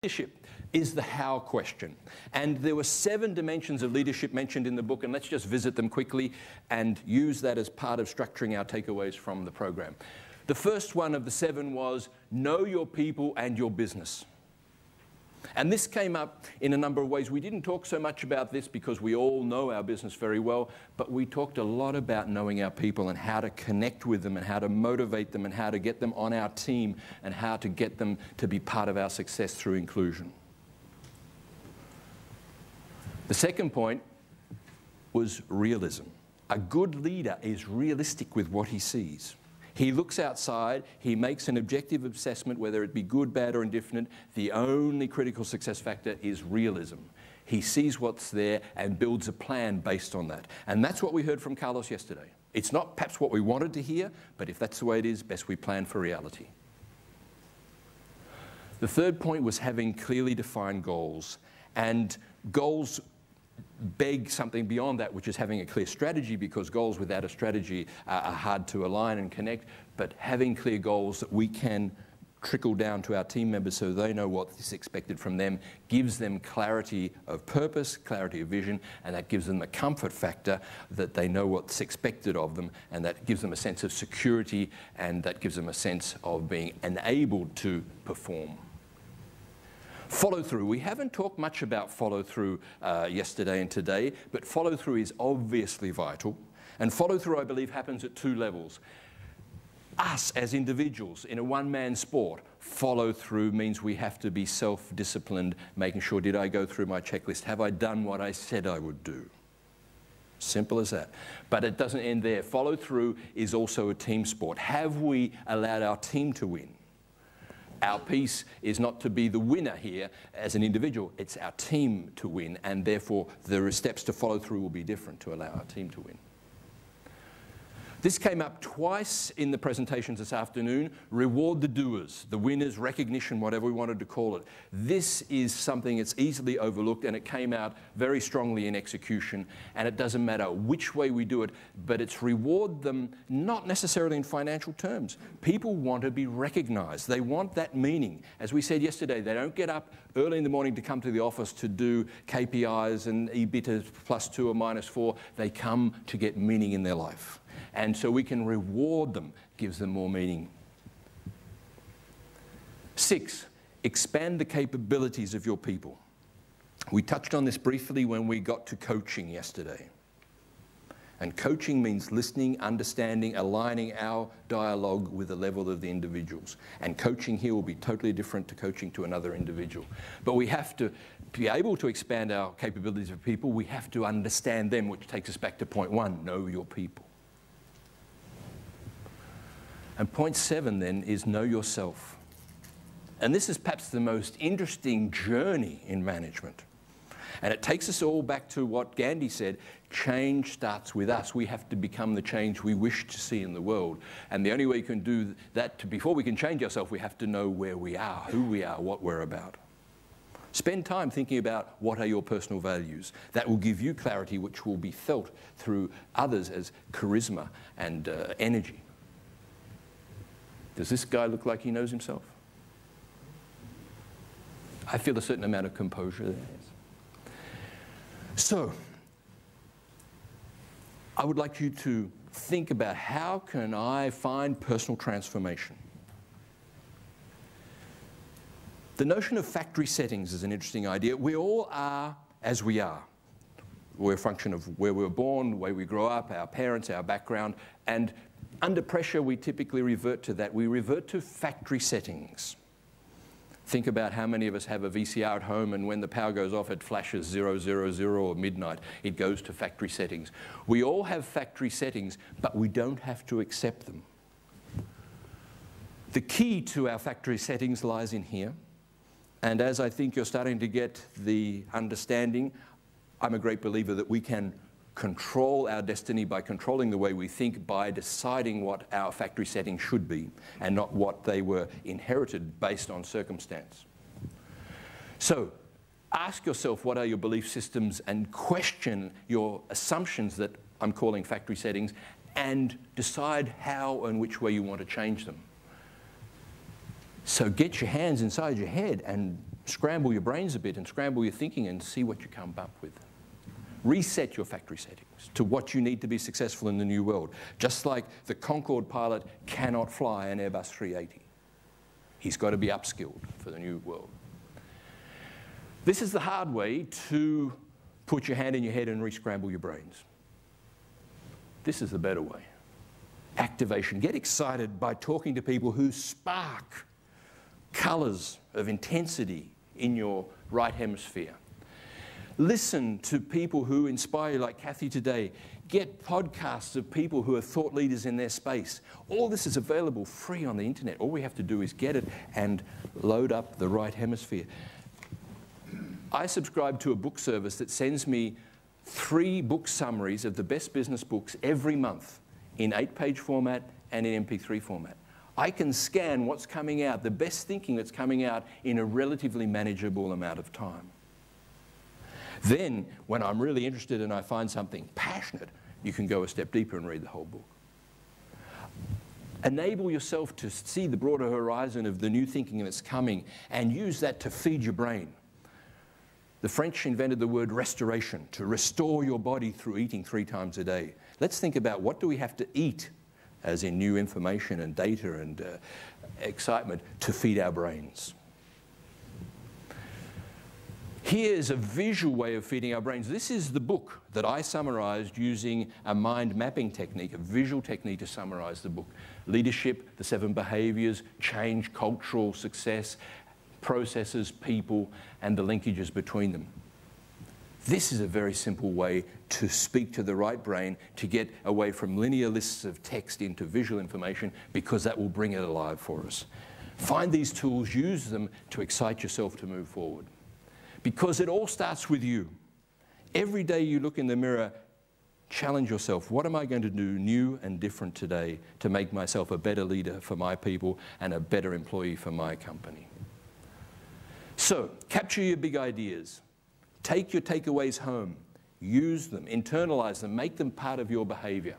Leadership is the how question. And there were 7 dimensions of leadership mentioned in the book, and let's just visit them quickly and use that as part of structuring our takeaways from the program. The first one of the 7 was know your people and your business. And this came up in a number of ways. We didn't talk so much about this because we all know our business very well, but we talked a lot about knowing our people and how to connect with them and how to motivate them and how to get them on our team and how to get them to be part of our success through inclusion. The second point was realism. A good leader is realistic with what he sees. He looks outside, he makes an objective assessment, whether it be good, bad, or indifferent. The only critical success factor is realism. He sees what's there and builds a plan based on that. And that's what we heard from Carlos yesterday. It's not perhaps what we wanted to hear, but if that's the way it is, best we plan for reality. The third point was having clearly defined goals. And goals beg something beyond that, which is having a clear strategy, because goals without a strategy are hard to align and connect. But having clear goals that we can trickle down to our team members so they know what is expected from them gives them clarity of purpose, clarity of vision, and that gives them the comfort factor that they know what's expected of them, and that gives them a sense of security, and that gives them a sense of being enabled to perform. Follow-through. We haven't talked much about follow-through yesterday and today, but follow-through is obviously vital. And follow-through, I believe, happens at 2 levels. Us as individuals in a one-man sport, follow-through means we have to be self-disciplined, making sure, did I go through my checklist? Have I done what I said I would do? Simple as that. But it doesn't end there. Follow-through is also a team sport. Have we allowed our team to win? Our piece is not to be the winner here as an individual, it's our team to win, and therefore the steps to follow through will be different to allow our team to win. This came up twice in the presentations this afternoon. Reward the doers, the winners, recognition, whatever we wanted to call it. This is something that's easily overlooked, and it came out very strongly in execution. And it doesn't matter which way we do it, but it's reward them, not necessarily in financial terms. People want to be recognized. They want that meaning. As we said yesterday, they don't get up early in the morning to come to the office to do KPIs and EBITDA +2 or -4. They come to get meaning in their life. And so we can reward them, gives them more meaning. 6, expand the capabilities of your people. We touched on this briefly when we got to coaching yesterday. And coaching means listening, understanding, aligning our dialogue with the level of the individuals. And coaching here will be totally different to coaching to another individual. But we have to be able to expand our capabilities of people. We have to understand them, which takes us back to point 1, know your people. And point 7 then is know yourself. And this is perhaps the most interesting journey in management. And it takes us all back to what Gandhi said, change starts with us. We have to become the change we wish to see in the world. And the only way you can do that, before we can change ourselves, we have to know where we are, who we are, what we're about. Spend time thinking about what are your personal values. That will give you clarity, which will be felt through others as charisma and energy. Does this guy look like he knows himself? I feel a certain amount of composure there. So, I would like you to think about how can I find personal transformation? The notion of factory settings is an interesting idea. We all are as we are. We're a function of where we were born, the way we grow up, our parents, our background, and under pressure, we typically revert to that. We revert to factory settings. Think about how many of us have a VCR at home, and when the power goes off, it flashes 000 or midnight. It goes to factory settings. We all have factory settings, but we don't have to accept them. The key to our factory settings lies in here. And as I think you're starting to get the understanding, I'm a great believer that we can control our destiny by controlling the way we think, by deciding what our factory settings should be and not what they were inherited based on circumstance. So ask yourself, what are your belief systems, and question your assumptions that I'm calling factory settings, and decide how and which way you want to change them. So get your hands inside your head and scramble your brains a bit and scramble your thinking and see what you come up with. Reset your factory settings to what you need to be successful in the new world. Just like the Concorde pilot cannot fly an Airbus 380. He's got to be upskilled for the new world. This is the hard way to put your hand in your head and re-scramble your brains. This is the better way. Activation. Get excited by talking to people who spark colours of intensity in your right hemisphere. Listen to people who inspire you, like Kathy today. Get podcasts of people who are thought leaders in their space. All this is available free on the internet. All we have to do is get it and load up the right hemisphere. I subscribe to a book service that sends me 3 book summaries of the best business books every month in 8-page format and in MP3 format. I can scan what's coming out, the best thinking that's coming out in a relatively manageable amount of time. Then, when I'm really interested and I find something passionate, you can go a step deeper and read the whole book. Enable yourself to see the broader horizon of the new thinking that's coming and use that to feed your brain. The French invented the word restoration, to restore your body through eating 3 times a day. Let's think about what do we have to eat, as in new information and data and excitement, to feed our brains. Here's a visual way of feeding our brains. This is the book that I summarized using a mind mapping technique, a visual technique to summarize the book. Leadership, the 7 behaviors, change, cultural success, processes, people, and the linkages between them. This is a very simple way to speak to the right brain, to get away from linear lists of text into visual information, because that will bring it alive for us. Find these tools, use them to excite yourself to move forward. Because it all starts with you. Every day you look in the mirror, challenge yourself. What am I going to do new and different today to make myself a better leader for my people and a better employee for my company? So, capture your big ideas. Take your takeaways home. Use them, internalize them, make them part of your behavior.